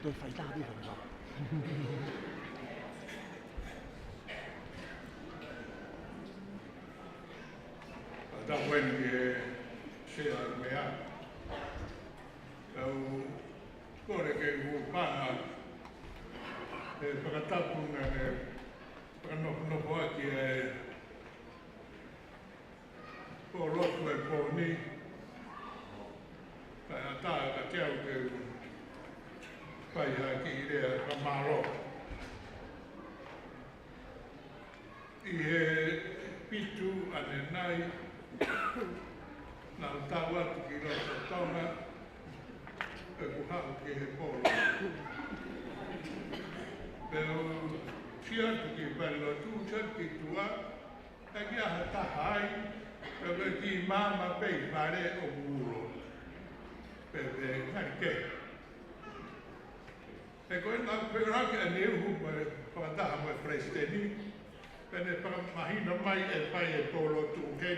对肥大力很好。到问嘅虽然咩啊，有過嚟嘅湖畔啊，pagkatapos na ano po at polot ko po ni kaya tayo katiyaw ke kaya kire kamaro ihe pitu anenay na tawat kilo sa tama kuhang ke polo pero siya ki bello tu siya ki tua kaya hatahay pero ki mama pe pare o burro pero anche e quella però che ne hu per da ma presteni per per mahina mai e fai e polo tu che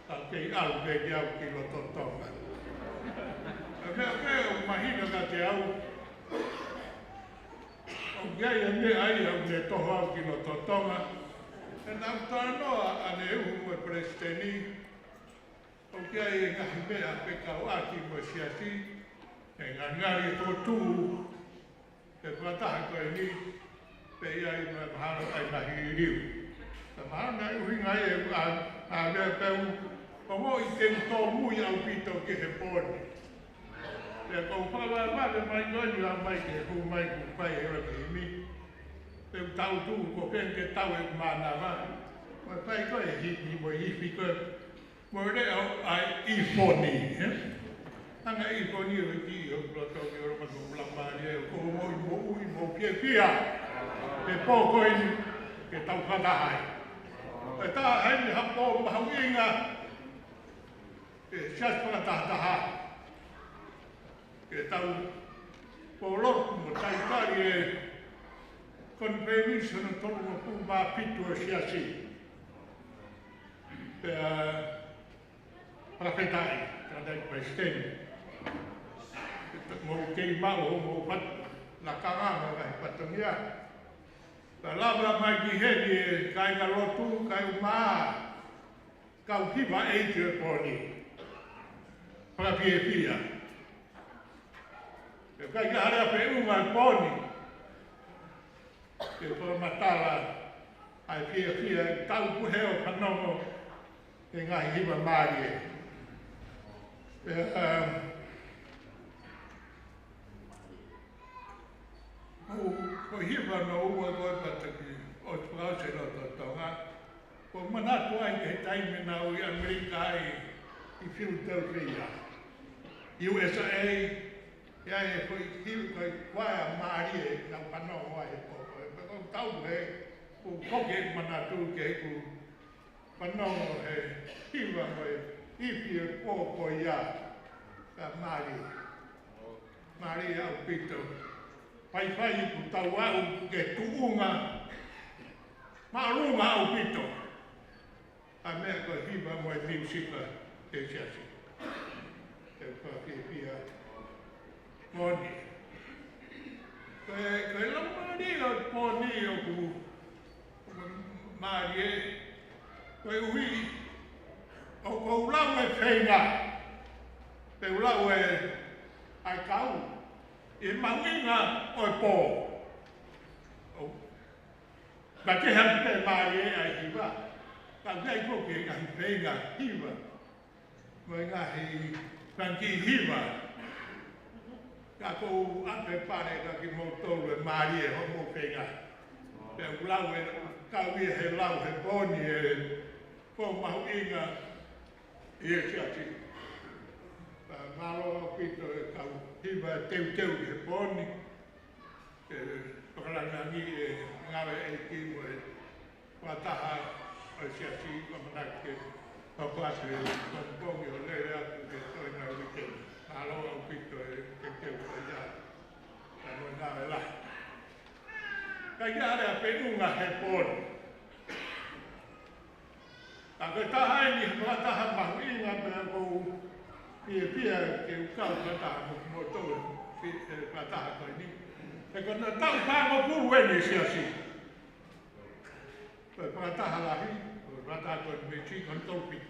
anche al che dia ki lo totonga e mahina da te au Gaya ne ai au ne toho au ki no totonga. E nau tānoa ane uhu e presteni. O kia e ngahi mea pe kau aki mo siasi. E ngangari tō tū. E whataha koe ni. Pe iai ma maharo ai mahi riu. Ta maharo nai uhi ngai e a mea peu. O mo i ten tō mui au pito ki he pōni. E kau whawa mare mai goni a mai ke hu mai ku pai e wa ki mi. Pe tau tu ko pen ke tau e mana ma. Wa pai ko e hi mo i fi ko. Mo re ai I foni. Anga I foni o ki o ploto ki o ma ku la ma ye ko mo pie pia. Pe po ko ni ke tau kada ai. E ta hai ni ha po ma hu inga. E sias pa ta ta ha. Ke tau polot mo tai kari e convention na tolu mo pumba pitu e siasi. Pe prafetai, kadai presteni. Mo kei mau mo pat la karanga vai patongia. Ta labra mai ki hedi e kai ka lotu, kai uma. Kau hiva e te poni. Para pie pia. Kai ka harea pe unga poni. Ke tō matala ai pia tau puheo whanongo e ngahi hiwa maari e. Ko hiwa no ua koe pataki o tpause no totonga. Ko manatu ai ke taime na ui Amerika ai I Philadelphia. USA ia e koe hiu koe kwaia maari e na whanongo ai ko. Tau he ku koke manatu ke ku whanongo he hiwa koe ipi e pōko ia ka Māori. Māori au pito. Pai ku tau au ke tuunga. Maarunga au pito. A mea koe hiwa mo e miusika ke siasi. Ke whakipia moni. Koe lamari o pōni o ku Māori e. Koe uhi o kou lau e whenga. Pe ulau e ai kau. E manginga o e pō. Ka te hati te Māori e ai hiwa. Ka gai koke e ngahi whenga hiwa. Mo e ngahi panki hiwa. Ka kou ate pare ka ki motolu e Māori e homo whenga. Pe ulau e kau he lau he pōni e pō mahu inga I e siati. Malo pito e kau hiwa teu he pōni. E whakarangangi e ngawe e ki mo e wataha o siati o manake whapatu e whapongi o lere atu ke toi na wike. Malo pito e ke teu o ia. Ka mo ngawe la. Ka iare a penunga he pōni. Ka koe tahai ni wataha mahu inga mea kou pia ke ukau wataha mo tolu wataha koe ni. E kona tau pāngo pūru ene si asi. Koe pātaha lahi, koe rata koe me chi kon taupi.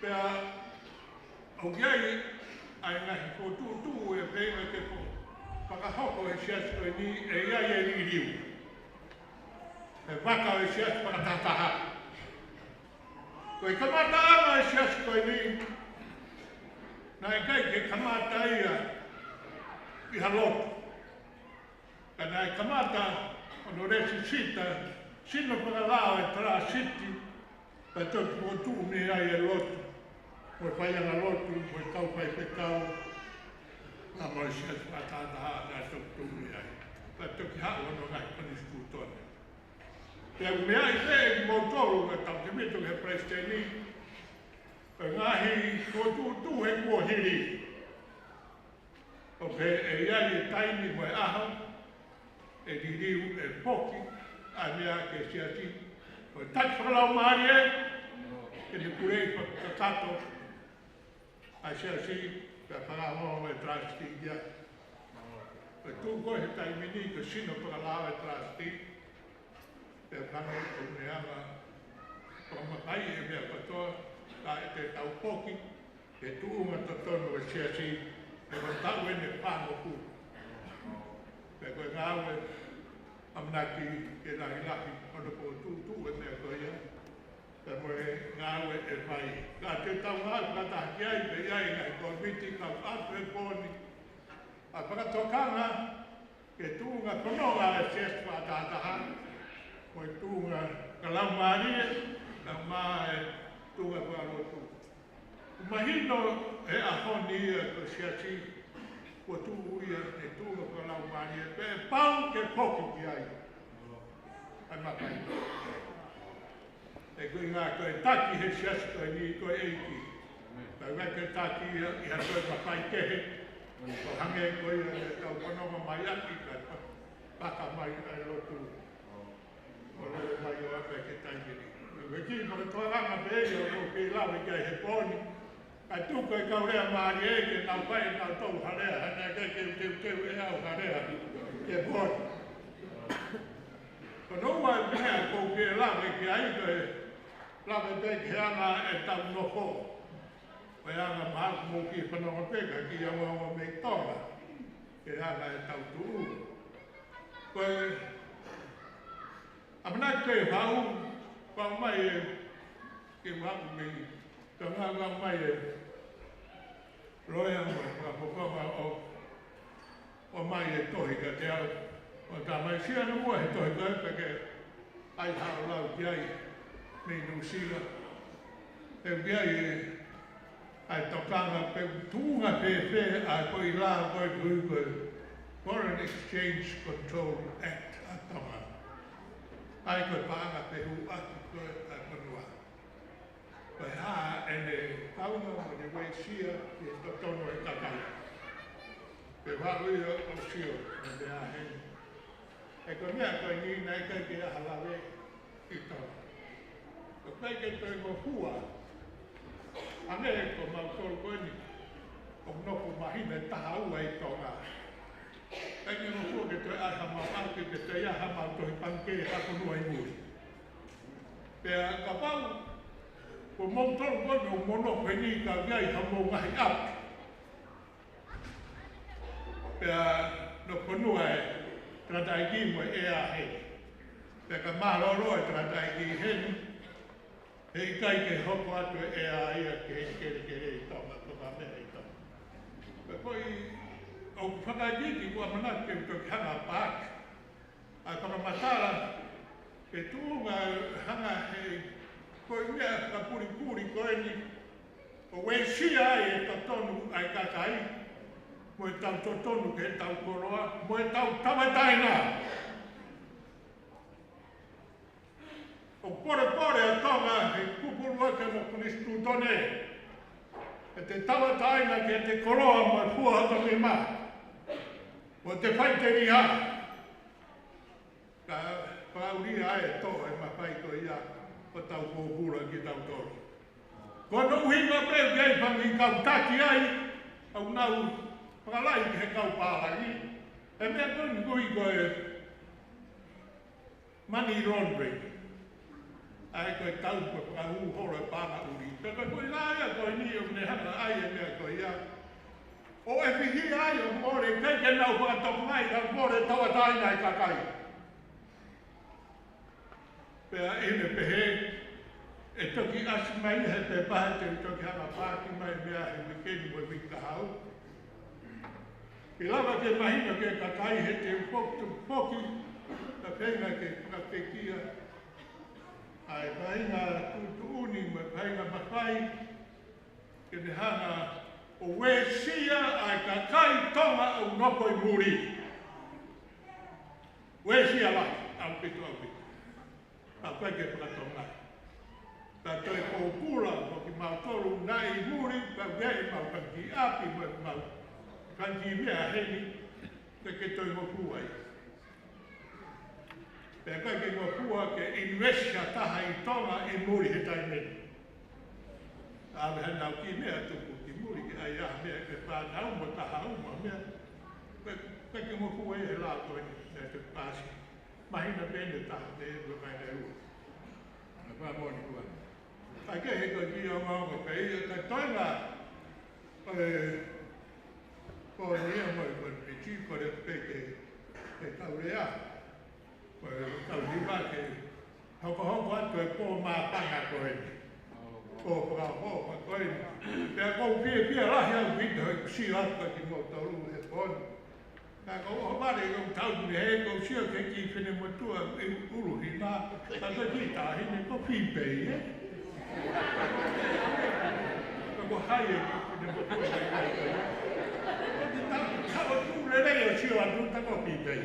Pea, au iai, ai ngahi ko tū e pēnga ke ko. Whakahoko e si asi koe ni e iai e ni riu. E waka e si asi whakatataha. Koe kamata ama e si asi koe ni. Nā e kai ke kamata ia i halotu. Ka nā e kamata ono resi sita, sino whakalao e tara siti, pa toki mo tū me ai e lotu. Moe whaianga lotu, moe kau whai pekau, ngā moe si asi whakataha nā toki tū me ai. Pa toki hao ono ngai panis kūtone. Pea me ai te mo tolu ka tau te mito ke presteni, ngahi ko tū he kua hiri. O pe e iai e taimi mo e aho, e diriu e poki, a mea ke siasi. O taki whakalau maari e, ke ne kurei whakakato, a siasi, ka whakamono e trasti ia. O tū koe he taimi ni, ka sino whakalau e trasti, te whanau o neanga, o makai e mea katoa, ka e te tau poki, e tuunga totono e siasi, e ko tau e ne whango pu. Pe koe ngāwe, amnaki ke lahi, ono ko tū e mea koe ia. Pe moe ngāwe e whai. Ka te tau ngāwe, ka tahaki ai, pe iai ngai kormiti, ka atu e pōni. A whakatokanga, ke tuunga kononga e siasi whātātaha, moe tuunga ka lau mārie, lau mā e tunga whārotu. Mahino e ahoni ia ko siasi, ko tū uia e tunga whalau mani e pe pau ke poki ki ai. Ai makai. E koe ngā koe taki he siasi koe ni koe eiki. Kai weke taki i ha koe makai kehe, ko hange koe e tau kononga mai aki kai paka mai ai lotu. O leo mai o ape ke taimiri. Weki mo le toanga pe e o ke lawe kia he pōni. Ai tuko e kaurea maari e ke nau pai nau tau harea. Hana ke e au harea ke pōni. Kono ua e mea kou ke lawe ki ai koe lawe pe ke anga e tau noko. Koe anga mahaku mō ki whanonga peka ki aunga me tonga. Ke anga e tau tuu. Koe amana ke hau pa mai ke wapu me ka ngā mai e roia mo ka pokonga o mai e tohi ka te au o ka mai sia no mua he tohi ka e ke ai hao lau ki ai me nusila e biai e ai tokanga pe tūnga pe a koi la koi kui Foreign Exchange Control Act a tonga ai koe pāanga pe hu atu koe a konua. Koe haa ene kaunga mo ne wei sia e totono e kakai. Pe wāui o sio e mea heni. E koe mea koe ni nei kai ke aha lawe i tonga. Koe kai ke toi mo hua. Ane e ko mau tolu koe ni. O nopu mahina taha ua i tonga. Eki no fua ke toi aha mau ake ke toi aha mau tohi panke hako nua i muri. Pea ka pau, ko mau tolu koe o mono whengi ka viai hamo ngahi ap. Pea no konua e tratai ki mo e a hei. Pea ka maharoro e tratai ki heni. Hei kai ke hoko atu e a ia ke hei kere i tonga, ko ka mea i tonga. Pea koi o whakajiki kua manake o toki hanga pāki. A whakamatara ke tūnga hanga hei koi mea ka puri koe ni o wei sia ai e totonu ai kakai mo e tau totonu ke tau koroa mo e tau tawataina. O pore a tonga he kupurua ke mo kunistu tone e te tawataina ke te koroa mo e fuahata me maa. O te whaiteri ha, ka whauria e tō e mawhai ko ia o tau kōpura ki tau tōru. Ko no uhinga pēu kei whangi kau taki ai, au nau Whakalai he kau pārangi. E mea koni kui koe money laundering. Ai koe tau koe whakahu hora pāna uri. Pe koe laia koe ni o ne hana ai e mea koe ia. O e whihi ai o mōre kei ke nau whakatoku mai ka mōre taua taina i kakai. Pea ene pehe e toki asi mai he te pahe te toki hana pāki mai mea he wikeni mo wika hau. I lava ke mahina ke kakai he te poki ka whenga ke whakapekia. Ai pahinga tutuuni mo pahinga mawhai ke ne hana o wesia ai kakai tonga au nopo i muri. Wesia lai, au pitu au pitu. A koe ke whakatonga. Ta toi kōpura mo ki mautoru nai muri pa wei mau kanki api mo mau kanki mea heni pe ke toi ngopua i. Pe koe ke ngopua ke inwesia taha i tonga i muri he taimeni. Awe he nau ki mea tuku ki muri ki ai aha mea ke whanau mo taha uma mea. Pe ke ngopua i he la koe ni te pāsi. Mahina pene taha te e mai ne ua. Na whamoni ua. Ai ke he koe ki o ngāngo pe i te toinga ko nia mo i koe piti kore pe ke taurea. Koe tau hiwa ke hoko atu e pō mā panga koe ni. Ko whakaho koe ni. Pea kou pia rahi au pita hoi kusi atu ki mō tauru he pōni. Nā kou o mare i kou tau ni he kou sia ke ki whine motua e uruhi nā. Tā te ki tāhine ko whipei e. Ko hai e ki whine motua e kai. Ko ki tau tūre rei o sio atu ta ko whipei.